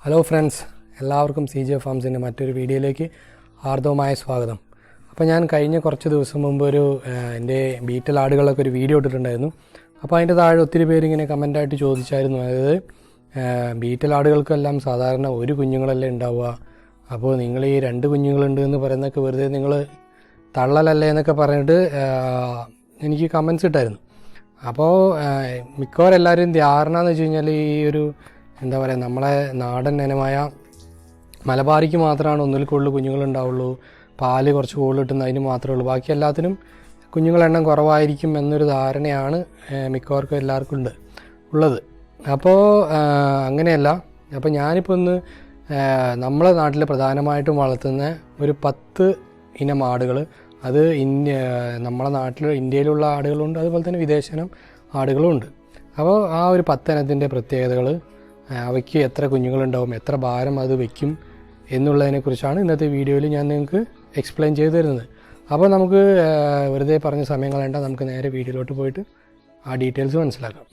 Hello friends, എല്ലാവർക്കും CJ ഫാംസിൻ്റെ മറ്റൊരു വീഡിയോയിലേക്ക് ഹാർദവമായ സ്വാഗതം. അപ്പോൾ ഞാൻ കഴിഞ്ഞ കുറച്ച് ദിവസം മുമ്പ് എൻ്റെ ബീറ്റൽ ആടുകളൊക്കെ ഒരു വീഡിയോ ഇട്ടിട്ടുണ്ടായിരുന്നു. അപ്പോൾ അതിൻ്റെ താഴെ ഒത്തിരി പേരിങ്ങനെ കമൻ്റായിട്ട് ചോദിച്ചായിരുന്നു, അതായത് ബീറ്റൽ ആടുകൾക്കെല്ലാം സാധാരണ ഒരു കുഞ്ഞുങ്ങളല്ലേ ഉണ്ടാവുക, അപ്പോൾ നിങ്ങൾ ഈ 2 കുഞ്ഞുങ്ങളുണ്ട് എന്ന് പറയുന്നതൊക്കെ വെറുതെ നിങ്ങൾ തള്ളലല്ലേ എന്നൊക്കെ പറഞ്ഞിട്ട് എനിക്ക് കമൻസ് ഇട്ടായിരുന്നു. അപ്പോൾ മിക്കവാറും ധാരണ എന്ന് വെച്ച് കഴിഞ്ഞാൽ ഈ ഒരു എന്താ പറയുക, നമ്മളെ നാടൻ ഇനമായ മലബാറിക്ക് മാത്രമാണ് ഒന്നിൽ കൂടുതൽ കുഞ്ഞുങ്ങളുണ്ടാവുള്ളൂ, പാല് കുറച്ച് കൂടുതൽ കിട്ടുന്ന അതിന് മാത്രമേ ഉള്ളൂ, ബാക്കി എല്ലാത്തിനും കുഞ്ഞുങ്ങളെണ്ണം കുറവായിരിക്കും എന്നൊരു ധാരണയാണ് മിക്കവർക്കും എല്ലാവർക്കും ഉള്ളത്. അപ്പോൾ അങ്ങനെയല്ല. അപ്പോൾ ഞാനിപ്പോൾ നമ്മളെ നാട്ടിൽ പ്രധാനമായിട്ടും വളർത്തുന്ന ഒരു 10 ഇനം ആടുകൾ, അത് നമ്മളെ നാട്ടിൽ ഇന്ത്യയിലുള്ള ആടുകളുണ്ട്, അതുപോലെ തന്നെ വിദേശ ആടുകളുമുണ്ട്. അപ്പോൾ ആ ഒരു 10 ഇനത്തിൻ്റെ പ്രത്യേകതകൾ, അവയ്ക്ക് എത്ര കുഞ്ഞുങ്ങളുണ്ടാവും, എത്ര ഭാരം അത് വയ്ക്കും എന്നുള്ളതിനെക്കുറിച്ചാണ് ഇന്നത്തെ വീഡിയോയിൽ ഞാൻ നിങ്ങൾക്ക് എക്സ്പ്ലെയിൻ ചെയ്തു തരുന്നത്. അപ്പോൾ നമുക്ക് വെറുതെ പറഞ്ഞ സമയം കളയണ്ട, നമുക്ക് നേരെ വീഡിയോയിലോട്ട് പോയിട്ട് ആ ഡീറ്റെയിൽസ് മനസ്സിലാക്കാം.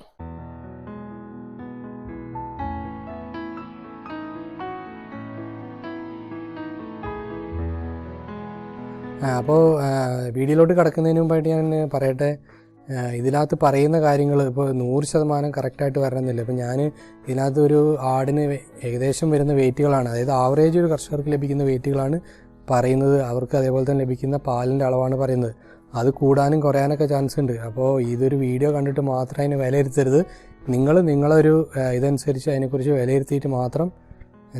അപ്പോൾ വീഡിയോയിലോട്ട് കിടക്കുന്നതിന് മുമ്പായിട്ട് ഞാൻ പറയട്ടെ, ഇതിനകത്ത് പറയുന്ന കാര്യങ്ങൾ ഇപ്പോൾ 100% കറക്റ്റായിട്ട് വരണമെന്നില്ല. ഇപ്പോൾ ഞാൻ ഇതിനകത്ത് ഒരു ആടിന് ഏകദേശം വരുന്ന വെയിറ്റുകളാണ്, അതായത് ആവറേജ് ഒരു കർഷകർക്ക് ലഭിക്കുന്ന വെയിറ്റുകളാണ് പറയുന്നത്. അവർക്ക് അതേപോലെ തന്നെ ലഭിക്കുന്ന പാലിൻ്റെ അളവാണ് പറയുന്നത്. അത് കൂടാനും കുറയാനൊക്കെ ചാൻസ് ഉണ്ട്. അപ്പോൾ ഇതൊരു വീഡിയോ കണ്ടിട്ട് മാത്രം അതിനെ വിലയിരുത്തരുത്. നിങ്ങളൊരു ഇതനുസരിച്ച് അതിനെക്കുറിച്ച് വിലയിരുത്തിയിട്ട് മാത്രം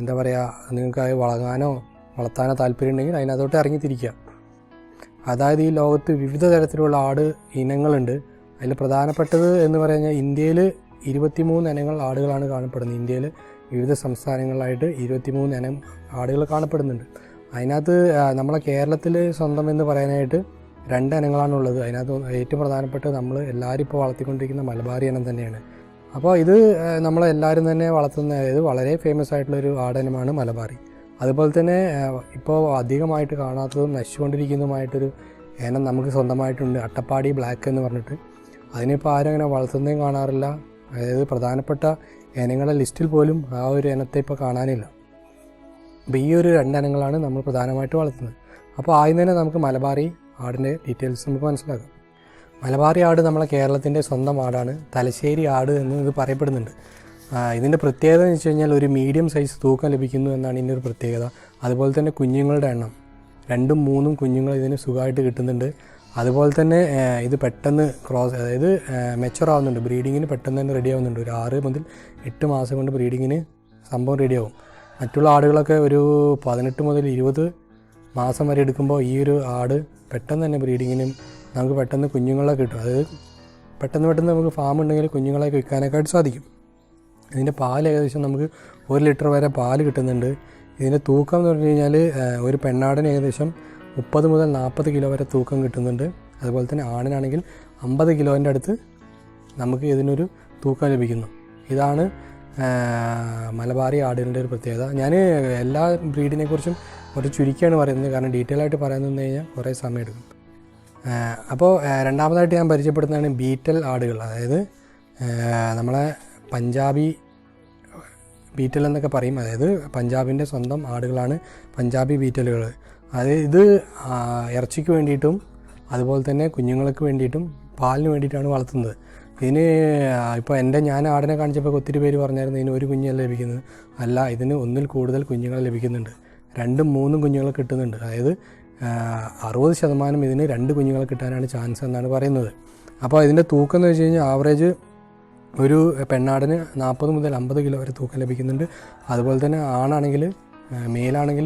എന്താ പറയുക, നിങ്ങൾക്ക് അത് വളർത്താനോ താല്പര്യം ഉണ്ടെങ്കിൽ അതിനകത്തോട്ട് ഇറങ്ങിത്തിരിക്കുക. അതായത് ഈ ലോകത്ത് വിവിധ തരത്തിലുള്ള ആട് ഇനങ്ങളുണ്ട്. അതിൽ പ്രധാനപ്പെട്ടത് എന്ന് പറഞ്ഞാൽ ഇന്ത്യയിൽ 23 ഇനങ്ങൾ ആടുകളാണ് കാണപ്പെടുന്നത്. ഇന്ത്യയിൽ വിവിധ സംസ്ഥാനങ്ങളിലായിട്ട് 23 ഇനം ആടുകൾ കാണപ്പെടുന്നുണ്ട്. അതിനകത്ത് നമ്മളെ കേരളത്തിൽ സ്വന്തം എന്ന് പറയാനായിട്ട് 2 ഇനങ്ങളാണുള്ളത്. അതിനകത്ത് ഏറ്റവും പ്രധാനപ്പെട്ടത് നമ്മൾ എല്ലാവരും ഇപ്പോൾ വളർത്തിക്കൊണ്ടിരിക്കുന്ന മലബാറി ഇനം തന്നെയാണ്. അപ്പോൾ ഇത് നമ്മളെല്ലാവരും തന്നെ വളർത്തുന്ന, അതായത് വളരെ ഫേമസ് ആയിട്ടുള്ളൊരു ആടിനമാണ് മലബാറി. അതുപോലെ തന്നെ ഇപ്പോൾ അധികമായിട്ട് കാണാത്തതും നശിച്ചുകൊണ്ടിരിക്കുന്നതുമായിട്ടൊരു ഇനം നമുക്ക് സ്വന്തമായിട്ടുണ്ട്, അട്ടപ്പാടി ബ്ലാക്ക് എന്ന് പറഞ്ഞിട്ട്. അതിനിപ്പോൾ ആരും അങ്ങനെ വളർത്തുന്നതും കാണാറില്ല. അതായത് പ്രധാനപ്പെട്ട ഇനങ്ങളുടെ ലിസ്റ്റിൽ പോലും ആ ഒരു ഇനത്തെ ഇപ്പോൾ കാണാനില്ല. അപ്പോൾ ഈ ഒരു 2 ഇനങ്ങളാണ് നമ്മൾ പ്രധാനമായിട്ട് വളർത്തുന്നത്. അപ്പോൾ ആദ്യം തന്നെ നമുക്ക് മലബാറി ആടിൻ്റെ ഡീറ്റെയിൽസ് നമുക്ക് മനസ്സിലാക്കാം. മലബാറി ആട് നമ്മളെ കേരളത്തിൻ്റെ സ്വന്തം ആടാണ്. തലശ്ശേരി ആട് എന്ന് ഇത് പറയപ്പെടുന്നുണ്ട്. ഇതിൻ്റെ പ്രത്യേകത എന്ന് വെച്ച് കഴിഞ്ഞാൽ ഒരു മീഡിയം സൈസ് തൂക്കം ലഭിക്കുന്നു എന്നാണ് ഇതിൻ്റെ ഒരു പ്രത്യേകത. അതുപോലെ തന്നെ കുഞ്ഞുങ്ങളുടെ എണ്ണം 2ഉം 3ഉം കുഞ്ഞുങ്ങൾ ഇതിന് സുഖമായിട്ട് കിട്ടുന്നുണ്ട്. അതുപോലെ തന്നെ ഇത് പെട്ടെന്ന് അതായത് മെച്ചുവർ ആവുന്നുണ്ട്, ബ്രീഡിങ്ങിന് പെട്ടെന്ന് തന്നെ റെഡി ആവുന്നുണ്ട്. ഒരു 6 മുതൽ 8 മാസം കൊണ്ട് ബ്രീഡിങ്ങിന് സംഭവം റെഡിയാവും. മറ്റുള്ള ആടുകളൊക്കെ ഒരു 18 മുതൽ 20 മാസം വരെ എടുക്കുമ്പോൾ ഈ ഒരു ആട് പെട്ടെന്ന് തന്നെ ബ്രീഡിങ്ങിനും നമുക്ക് പെട്ടെന്ന് കുഞ്ഞുങ്ങളെ കിട്ടും. അതായത് പെട്ടെന്ന് നമുക്ക് ഫാം ഉണ്ടെങ്കിൽ കുഞ്ഞുങ്ങളെ വിൽക്കാനൊക്കെ ആയിട്ട് സാധിക്കും. ഇതിൻ്റെ പാൽ ഏകദേശം നമുക്ക് 1 ലിറ്റർ വരെ പാൽ കിട്ടുന്നുണ്ട്. ഇതിൻ്റെ തൂക്കം എന്ന് പറഞ്ഞു കഴിഞ്ഞാൽ ഒരു പെണ്ണാടിന് ഏകദേശം 30 മുതൽ 40 കിലോ വരെ തൂക്കം കിട്ടുന്നുണ്ട്. അതുപോലെ തന്നെ ആണിനാണെങ്കിൽ 50 കിലോൻ്റെ അടുത്ത് നമുക്ക് ഇതിനൊരു തൂക്കം ലഭിക്കുന്നു. ഇതാണ് മലബാറി ആടുകളുടെ ഒരു പ്രത്യേകത. ഞാൻ എല്ലാ ബ്രീഡിനെക്കുറിച്ചും ഒരു ചുരുക്കിയാണ് പറയുന്നത്, കാരണം ഡീറ്റെയിൽ ആയിട്ട് പറയാമെന്ന് കഴിഞ്ഞാൽ കുറേ സമയം എടുക്കും. അപ്പോൾ രണ്ടാമതായിട്ട് ഞാൻ പരിചയപ്പെടുന്നതാണ് ബീറ്റൽ ആടുകൾ. അതായത് നമ്മളെ പഞ്ചാബി ബീറ്റൽ എന്നൊക്കെ പറയും. അതായത് പഞ്ചാബിൻ്റെ സ്വന്തം ആടുകളാണ് പഞ്ചാബി ബീറ്റലുകൾ. അതായത് ഇത് ഇറച്ചിക്ക് വേണ്ടിയിട്ടും അതുപോലെ തന്നെ കുഞ്ഞുങ്ങൾക്ക് വേണ്ടിയിട്ടും പാലിന് വേണ്ടിയിട്ടാണ് വളർത്തുന്നത്. ഇതിന് ഇപ്പോൾ ഞാൻ ആടിനെ കാണിച്ചപ്പോൾ ഒത്തിരി പേര് പറഞ്ഞായിരുന്നു ഇതിന് ഒരു കുഞ്ഞല്ല ലഭിക്കുന്നത്. അല്ല, ഇതിന് 1ൽ കൂടുതൽ കുഞ്ഞുങ്ങൾ ലഭിക്കുന്നുണ്ട്. 2ഉം 3ഉം കുഞ്ഞുങ്ങൾ കിട്ടുന്നുണ്ട്. അതായത് 60% ഇതിന് 2 കുഞ്ഞുങ്ങൾ കിട്ടാനാണ് ചാൻസ് എന്നാണ് പറയുന്നത്. അപ്പോൾ ഇതിൻ്റെ തൂക്കം എന്ന് വെച്ച് കഴിഞ്ഞാൽ ആവറേജ് ഒരു പെണ്ണാടിന് 40 മുതൽ 50 കിലോ വരെ തൂക്കം ലഭിക്കുന്നുണ്ട്. അതുപോലെ തന്നെ മേലാണെങ്കിൽ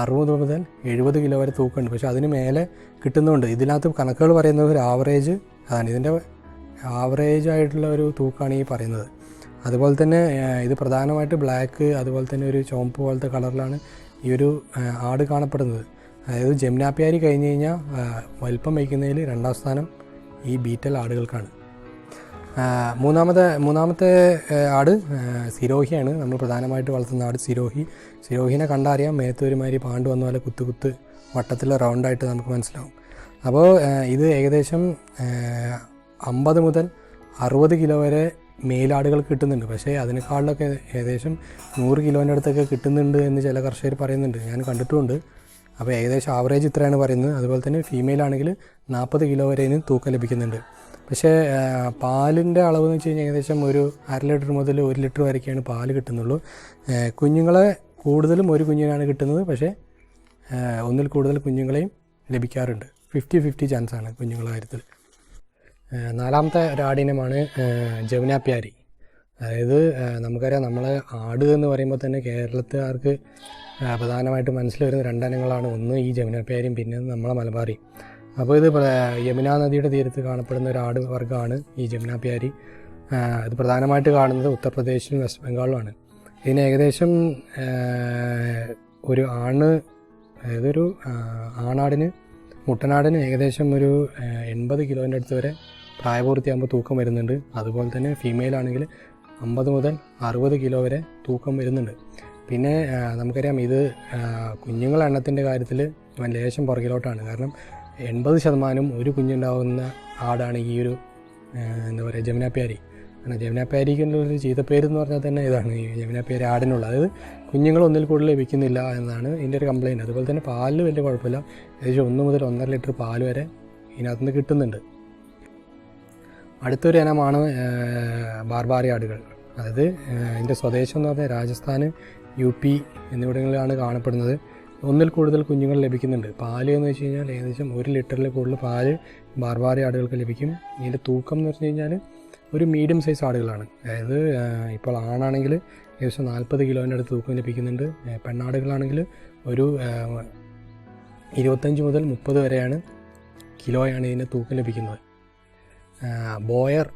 60 മുതൽ 70 കിലോ വരെ തൂക്കമുണ്ട്. പക്ഷേ അതിന് മേലെ കിട്ടുന്നുണ്ട്. ഇതിനകത്ത് കണക്കുകൾ പറയുന്നത് ഒരു ആവറേജ് അതാണ്, ഇതിൻ്റെ ആവറേജ് ആയിട്ടുള്ള ഒരു തൂക്കമാണ് ഈ പറയുന്നത്. അതുപോലെ തന്നെ ഇത് പ്രധാനമായിട്ട് ബ്ലാക്ക്, അതുപോലെ തന്നെ ഒരു ചുവപ്പ് പോലത്തെ കളറിലാണ് ഈ ഒരു ആട് കാണപ്പെടുന്നത്. അതായത് ജംനാപ്യാരി കഴിഞ്ഞ് കഴിഞ്ഞാൽ വലിപ്പം വയ്ക്കുന്നതിൽ 2ാം സ്ഥാനം ഈ ബീറ്റൽ ആടുകൾക്കാണ്. മൂന്നാമത്തെ ആട് സിരോഹിയാണ്. നമ്മൾ പ്രധാനമായിട്ട് വളർത്തുന്ന ആട് സിരോഹിനെ കണ്ടറിയാം, മേത്ത് ഒരുമാതിരി പാണ്ട് വന്ന പോലെ കുത്ത് വട്ടത്തിൽ റൗണ്ടായിട്ട് നമുക്ക് മനസ്സിലാവും. അപ്പോൾ ഇത് ഏകദേശം 50 മുതൽ 60 കിലോ വരെ മേലാടുകൾ കിട്ടുന്നുണ്ട്. പക്ഷേ അതിനേക്കാളിലൊക്കെ ഏകദേശം 100 കിലോൻ്റെ അടുത്തൊക്കെ കിട്ടുന്നുണ്ട് എന്ന് ചില കർഷകർ പറയുന്നുണ്ട്, ഞാൻ കണ്ടിട്ടുമുണ്ട്. അപ്പോൾ ഏകദേശം ആവറേജ് ഇത്രയാണ് പറയുന്നത്. അതുപോലെ തന്നെ ഫീമെയിൽ ആണെങ്കിൽ 40 കിലോ വരെയും തൂക്കം ലഭിക്കുന്നുണ്ട്. പക്ഷേ പാലിൻ്റെ അളവ് എന്ന് വെച്ച് കഴിഞ്ഞാൽ ഏകദേശം ഒരു 1/2 ലിറ്റർ മുതൽ 1 ലിറ്റർ വരെയൊക്കെയാണ് പാല് കിട്ടുന്നുള്ളൂ. കുഞ്ഞുങ്ങളെ കൂടുതലും ഒരു കുഞ്ഞിനാണ് കിട്ടുന്നത്. പക്ഷേ ഒന്നിൽ കൂടുതൽ കുഞ്ഞുങ്ങളെയും ലഭിക്കാറുണ്ട്. 50-50 ചാൻസാണ് കുഞ്ഞുങ്ങളുടെ കാര്യത്തിൽ. നാലാമത്തെ ഒരാടിനമാണ് ജമുന പ്യാരി. അതായത് നമുക്കറിയാം, നമ്മളെ ആട് എന്ന് പറയുമ്പോൾ തന്നെ കേരളത്തുകാർക്ക് പ്രധാനമായിട്ട് മനസ്സിൽ വരുന്ന 2 ഇനങ്ങളാണ്. ഒന്ന് ഈ ജമുന പ്യാരിയും, പിന്നെ നമ്മളെ മലബാറി. അപ്പോൾ ഇത് യമുന നദിയുടെ തീരത്ത് കാണപ്പെടുന്ന ഒരു ആട് വർഗ്ഗമാണ് ഈ ജമുന പ്യാരി. ഇത് പ്രധാനമായിട്ട് കാണുന്നത് ഉത്തർപ്രദേശിലും വെസ്റ്റ് ബംഗാളിലുമാണ്. ഇതിന് ഏകദേശം ഒരു അതായത് ഒരു ആണാടിന്, മുട്ടനാടിന് ഏകദേശം ഒരു 80 കിലോൻ്റെ അടുത്ത് വരെ പ്രായപൂർത്തിയാകുമ്പോൾ തൂക്കം വരുന്നുണ്ട്. അതുപോലെ തന്നെ ഫീമെയിൽ ആണെങ്കിൽ 50 മുതൽ 60 കിലോ വരെ തൂക്കം വരുന്നുണ്ട്. പിന്നെ നമുക്കറിയാം, ഇത് കുഞ്ഞുങ്ങളുടെ എണ്ണത്തിൻ്റെ കാര്യത്തിൽ ലേശം പുറകിലോട്ടാണ്. കാരണം 80% ഒരു കുഞ്ഞുണ്ടാകുന്ന ആടാണ് ഈ ഒരു എന്താ പറയുക ജമുന പ്യാരി. കാരണം ജമുന പ്യാരിക്കുള്ളൊരു ചീത്തപ്പേരെന്ന് പറഞ്ഞാൽ തന്നെ ഇതാണ്, ഈ ജമുന പ്യാരി ആടിനുള്ളത്. അതായത് കുഞ്ഞുങ്ങൾ ഒന്നിൽ കൂടുതൽ ലഭിക്കുന്നില്ല എന്നാണ് ഇതിൻ്റെ ഒരു കംപ്ലയിൻറ്റ്. അതുപോലെ തന്നെ പാലിൽ വലിയ കുഴപ്പമില്ല. ഏകദേശം 1 മുതൽ 1.5 ലിറ്റർ പാൽ വരെ ഇതിനകത്തുനിന്ന് കിട്ടുന്നുണ്ട്. അടുത്തൊരു ഇനമാണ് ബാർബാറി ആടുകൾ. അതായത് ഇതിൻ്റെ സ്വദേശം എന്ന് പറഞ്ഞാൽ രാജസ്ഥാൻ, UP എന്നിവിടങ്ങളിലാണ് കാണപ്പെടുന്നത്. ഒന്നിൽ കൂടുതൽ കുഞ്ഞുങ്ങൾ ലഭിക്കുന്നുണ്ട്. പാല് എന്ന് വെച്ച് കഴിഞ്ഞാൽ ഏകദേശം 1 ലിറ്ററിൽ കൂടുതൽ പാല് ബാർബാറി ആടുകൾക്ക് ലഭിക്കും. ഇതിൻ്റെ തൂക്കം എന്ന് വെച്ച് കഴിഞ്ഞാൽ ഒരു മീഡിയം സൈസ് ആടുകളാണ്. അതായത് ഇപ്പോൾ ആണാണെങ്കിൽ ഏകദേശം 40 കിലോൻ്റെ അടുത്ത് തൂക്കം ലഭിക്കുന്നുണ്ട്. പെണ്ണാടുകളാണെങ്കിൽ ഒരു 25 മുതൽ 30 വരെയാണ് കിലോയാണ് ഇതിൻ്റെ തൂക്കം ലഭിക്കുന്നത്. ബോയർ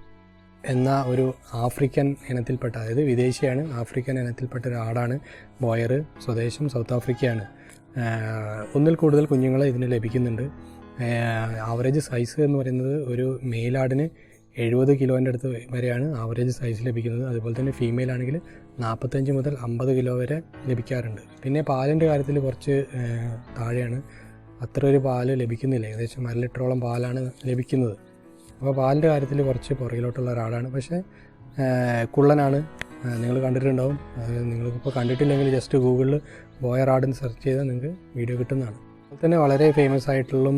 എന്ന ഒരു ആഫ്രിക്കൻ ഇനത്തിൽപ്പെട്ട, അതായത് വിദേശിയാണ്, ആഫ്രിക്കൻ ഇനത്തിൽപ്പെട്ട ഒരു ആടാണ് ബോയർ. സ്വദേശം സൗത്ത് ആഫ്രിക്കയാണ്. ഒന്നിൽ കൂടുതൽ കുഞ്ഞുങ്ങൾ ഇതിന് ലഭിക്കുന്നുണ്ട്. ആവറേജ് സൈസ് എന്ന് പറയുന്നത് ഒരു മെയിലാടിന് 70 കിലോൻ്റെ അടുത്ത് വരെയാണ് ആവറേജ് സൈസ് ലഭിക്കുന്നത്. അതുപോലെ തന്നെ ഫീമെയിൽ ആണെങ്കിൽ 45 മുതൽ 50 കിലോ വരെ ലഭിക്കാറുണ്ട്. പിന്നെ പാലിൻ്റെ കാര്യത്തിൽ കുറച്ച് താഴെയാണ്, അത്ര ഒരു പാല് ലഭിക്കുന്നില്ല. ഏകദേശം 1 ലിറ്ററോളം പാലാണ് ലഭിക്കുന്നത്. അപ്പോൾ പാലിൻ്റെ കാര്യത്തിൽ കുറച്ച് പുറകിലോട്ടുള്ള ഒരാളാണ്. പക്ഷേ കുള്ളനാണ്. നിങ്ങൾ കണ്ടിട്ടുണ്ടാവും. നിങ്ങൾക്കിപ്പോൾ കണ്ടിട്ടില്ലെങ്കിൽ ജസ്റ്റ് ഗൂഗിളിൽ ബോയർ ആടെന്ന് സെർച്ച് ചെയ്താൽ നിങ്ങൾക്ക് വീഡിയോ കിട്ടുന്നതാണ്. അതുപോലെ തന്നെ വളരെ ഫേമസ് ആയിട്ടുള്ള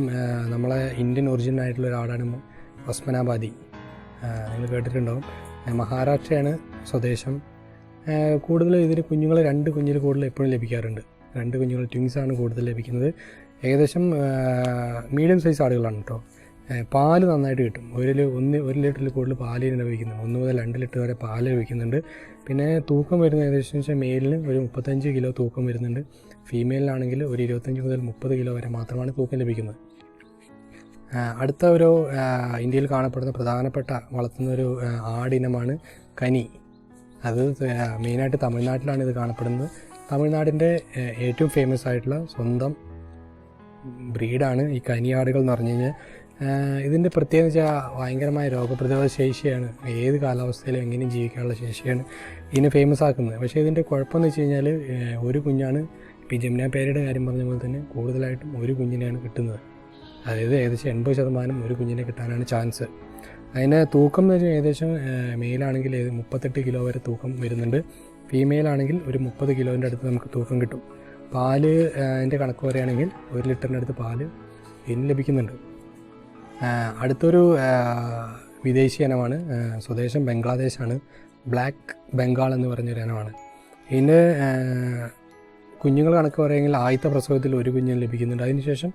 നമ്മളെ ഇന്ത്യൻ ഒറിജിൻ ആയിട്ടുള്ള ഒരാടാണ് ഒസ്മാനാബാദി. നിങ്ങൾ കേട്ടിട്ടുണ്ടാവും. മഹാരാഷ്ട്രയാണ് സ്വദേശം. കൂടുതൽ ഇതിന് കുഞ്ഞുങ്ങൾ 2 കുഞ്ഞിൽ കൂടുതൽ എപ്പോഴും ലഭിക്കാറുണ്ട്. 2 കുഞ്ഞുങ്ങൾ ട്വിങ്സാണ് കൂടുതൽ ലഭിക്കുന്നത്. ഏകദേശം മീഡിയം സൈസ് ആടുകളാണ് കേട്ടോ. പാല് നന്നായിട്ട് കിട്ടും. 1 ലിറ്ററിൽ കൂടുതൽ പാല് ലഭിക്കുന്നു. 1 മുതൽ 2 ലിറ്റർ വരെ പാല് ലഭിക്കുന്നുണ്ട്. പിന്നെ തൂക്കം വരുന്നത് ഏകദേശം വെച്ചാൽ മെയിലിന് ഒരു 35 കിലോ തൂക്കം വരുന്നുണ്ട്. ഫീമെയിലാണെങ്കിൽ ഒരു 25 മുതൽ 30 കിലോ വരെ മാത്രമാണ് തൂക്കം ലഭിക്കുന്നത്. അടുത്ത ഒരു ഇന്ത്യയിൽ കാണപ്പെടുന്ന പ്രധാനപ്പെട്ട വളർത്തുന്നൊരു ആടിനമാണ് കനി. അത് മെയിനായിട്ട് തമിഴ്നാട്ടിലാണ് ഇത് കാണപ്പെടുന്നത്. തമിഴ്നാടിൻ്റെ ഏറ്റവും ഫേമസ് ആയിട്ടുള്ള സ്വന്തം ബ്രീഡാണ് ഈ കനിയാടുകൾ എന്ന് പറഞ്ഞു കഴിഞ്ഞാൽ. ഇതിൻ്റെ പ്രത്യേകത വെച്ചാൽ ഭയങ്കരമായ രോഗപ്രതിരോധ ശേഷിയാണ്. ഏത് കാലാവസ്ഥയിലും എങ്ങനെയും ജീവിക്കാനുള്ള ശേഷിയാണ് ഇതിനെ ഫേമസ് ആക്കുന്നത്. പക്ഷേ ഇതിൻ്റെ കുഴപ്പമെന്ന് വെച്ച് കഴിഞ്ഞാൽ ഒരു കുഞ്ഞാണ്. ഇപ്പോൾ ഈ ജമുന പ്യാരിയുടെ കാര്യം പറഞ്ഞ പോലെ തന്നെ കൂടുതലായിട്ടും ഒരു കുഞ്ഞിനെയാണ് കിട്ടുന്നത്. അതായത് ഏകദേശം 80% ഒരു കുഞ്ഞിനെ കിട്ടാനാണ് ചാൻസ്. അതിന് തൂക്കം എന്ന് വെച്ചാൽ ഏകദേശം മെയിലാണെങ്കിൽ 38 കിലോ വരെ തൂക്കം വരുന്നുണ്ട്. ഫീമെയിലാണെങ്കിൽ ഒരു 30 കിലോൻ്റെ അടുത്ത് നമുക്ക് തൂക്കം കിട്ടും. പാല് അതിൻ്റെ കണക്ക് പറയുകയാണെങ്കിൽ 1 ലിറ്ററിൻ്റെ അടുത്ത് പാല് ഇതിന് ലഭിക്കുന്നുണ്ട്. അടുത്തൊരു വിദേശി ഇനമാണ്. സ്വദേശം ബംഗ്ലാദേശാണ്. ബ്ലാക്ക് ബംഗാൾ എന്ന് പറഞ്ഞൊരു ഇനമാണ്. ഇതിൻ്റെ കുഞ്ഞുങ്ങൾ കണക്ക് പറയുകയാണെങ്കിൽ ആദ്യത്തെ പ്രസവത്തിൽ ഒരു കുഞ്ഞിന് ലഭിക്കുന്നുണ്ട്. അതിനുശേഷം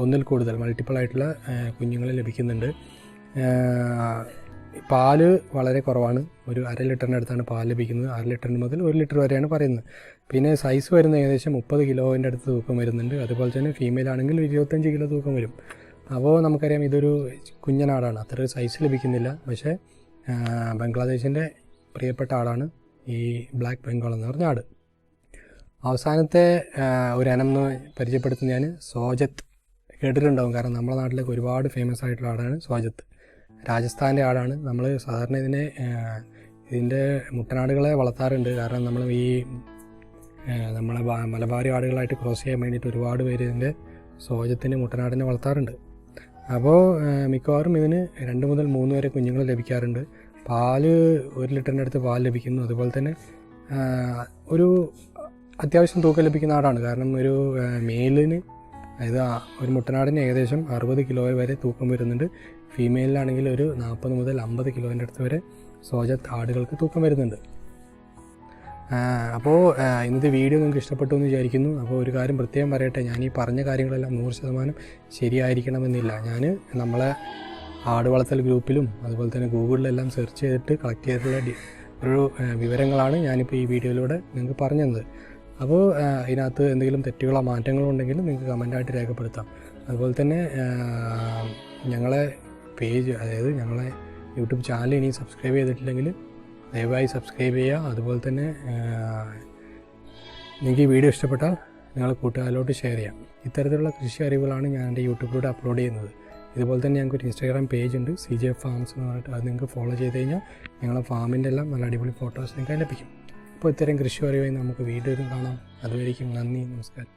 ഒന്നിൽ കൂടുതൽ മൾട്ടിപ്പിൾ ആയിട്ടുള്ള കുഞ്ഞുങ്ങൾ ലഭിക്കുന്നുണ്ട്. പാല് വളരെ കുറവാണ്. ഒരു 1/2 ലിറ്ററിൻ്റെ അടുത്താണ് പാൽ ലഭിക്കുന്നത്. 1/2 ലിറ്റർ മുതൽ 1 ലിറ്റർ വരെയാണ് പറയുന്നത്. പിന്നെ സൈസ് വരുന്ന ഏകദേശം 30 കിലോൻ്റെ അടുത്ത് തൂക്കം വരുന്നുണ്ട്. അതുപോലെ തന്നെ ഫീമെയിൽ ആണെങ്കിൽ 25 കിലോ തൂക്കം വരും. അപ്പോൾ നമുക്കറിയാം ഇതൊരു കുഞ്ഞനാടാണ്. അത്ര ഒരു സൈസ് ലഭിക്കുന്നില്ല. പക്ഷേ ബംഗ്ലാദേശിൻ്റെ പ്രിയപ്പെട്ട ആടാണ് ഈ ബ്ലാക്ക് ബംഗാൾ എന്ന് പറഞ്ഞ ആട്. അവസാനത്തെ ഒരു ഇനം എന്ന് പരിചയപ്പെടുത്തുന്ന ഞാൻ സോജത്ത്. കേട്ടിട്ടുണ്ടാവും. കാരണം നമ്മുടെ നാട്ടിലേക്ക് ഒരുപാട് ഫേമസ് ആയിട്ടുള്ള ആടാണ് സോജത്ത്. രാജസ്ഥാൻ്റെ ആടാണ്. നമ്മൾ സാധാരണ ഇതിൻ്റെ മുട്ടനാടുകളെ വളർത്താറുണ്ട്. കാരണം നമ്മൾ ഈ നമ്മളെ മലബാറി ആടുകളായിട്ട് ക്രോസ് ചെയ്യാൻ വേണ്ടിയിട്ട് ഒരുപാട് പേര് ഇതിൻ്റെ സോജത്തിൻ്റെ മുട്ടനാടിനെ വളർത്താറുണ്ട്. അപ്പോൾ മിക്കവാറും ഇതിന് 2 മുതൽ 3 വരെ കുഞ്ഞുങ്ങൾ ലഭിക്കാറുണ്ട്. പാല് 1 ലിറ്ററിൻ്റെ അടുത്ത് പാൽ ലഭിക്കുന്നു. അതുപോലെ തന്നെ ഒരു അത്യാവശ്യം തൂക്കം ലഭിക്കുന്ന ആടാണ്. കാരണം ഒരു മെയിലിന്, അതായത് ഒരു മുട്ടനാടിന് ഏകദേശം 60 കിലോ വരെ തൂക്കം വരുന്നുണ്ട്. ഫീമെയിലിനാണെങ്കിൽ ഒരു 40 മുതൽ 50 കിലോൻ്റെ അടുത്ത് വരെ സോജത്ത് ആടുകൾക്ക് തൂക്കം വരുന്നുണ്ട്. അപ്പോൾ ഇന്നത്തെ വീഡിയോ നിങ്ങൾക്ക് ഇഷ്ടപ്പെട്ടു എന്ന് വിചാരിക്കുന്നു. അപ്പോൾ ഒരു കാര്യം പ്രത്യേകം പറയട്ടെ, ഞാൻ ഈ പറഞ്ഞ കാര്യങ്ങളെല്ലാം 100% ശരിയായിരിക്കണമെന്നില്ല. ഞാൻ നമ്മളെ ആട് വളർത്തൽ ഗ്രൂപ്പിലും അതുപോലെ തന്നെ ഗൂഗിളിലെല്ലാം സെർച്ച് ചെയ്തിട്ട് കളക്ട് ചെയ്തിട്ടുള്ള ഒരു വിവരങ്ങളാണ് ഞാനിപ്പോൾ ഈ വീഡിയോയിലൂടെ നിങ്ങൾക്ക് പറഞ്ഞു തന്നത്. അപ്പോൾ ഇതിനകത്ത് എന്തെങ്കിലും തെറ്റുകളോ മാറ്റങ്ങളോ ഉണ്ടെങ്കിൽ നിങ്ങൾക്ക് കമൻറ്റായിട്ട് രേഖപ്പെടുത്താം. അതുപോലെ തന്നെ ഞങ്ങളെ പേജ്, അതായത് ഞങ്ങളെ യൂട്യൂബ് ചാനൽ ഇനി സബ്സ്ക്രൈബ് ചെയ്തിട്ടില്ലെങ്കിൽ ദയവായി സബ്സ്ക്രൈബ് ചെയ്യുക. അതുപോലെ തന്നെ നിങ്ങൾക്ക് ഈ വീഡിയോ ഇഷ്ടപ്പെട്ടാൽ നിങ്ങൾ കൂട്ടുകാരിലോട്ട് ഷെയർ ചെയ്യാം. ഇത്തരത്തിലുള്ള കൃഷി അറിവുകളാണ് ഞാൻ എൻ്റെ യൂട്യൂബിലൂടെ അപ്ലോഡ് ചെയ്യുന്നത്. ഇതുപോലെ തന്നെ ഞങ്ങൾക്ക് ഒരു ഇൻസ്റ്റാഗ്രാം പേജ് ഉണ്ട്, CJ ഫാംസ് എന്ന് പറഞ്ഞിട്ട്. അത് നിങ്ങൾക്ക് ഫോളോ ചെയ്ത് കഴിഞ്ഞാൽ ഞങ്ങളെ ഫാമിൻ്റെ എല്ലാം നല്ല അടിപൊളി ഫോട്ടോസ് നിങ്ങൾക്ക് ലഭിക്കും. അപ്പോൾ ഇത്തരം കൃഷി അറിവായി നമുക്ക് വീഡിയോ കാണാം. അതുവരെയും നന്ദി, നമസ്കാരം.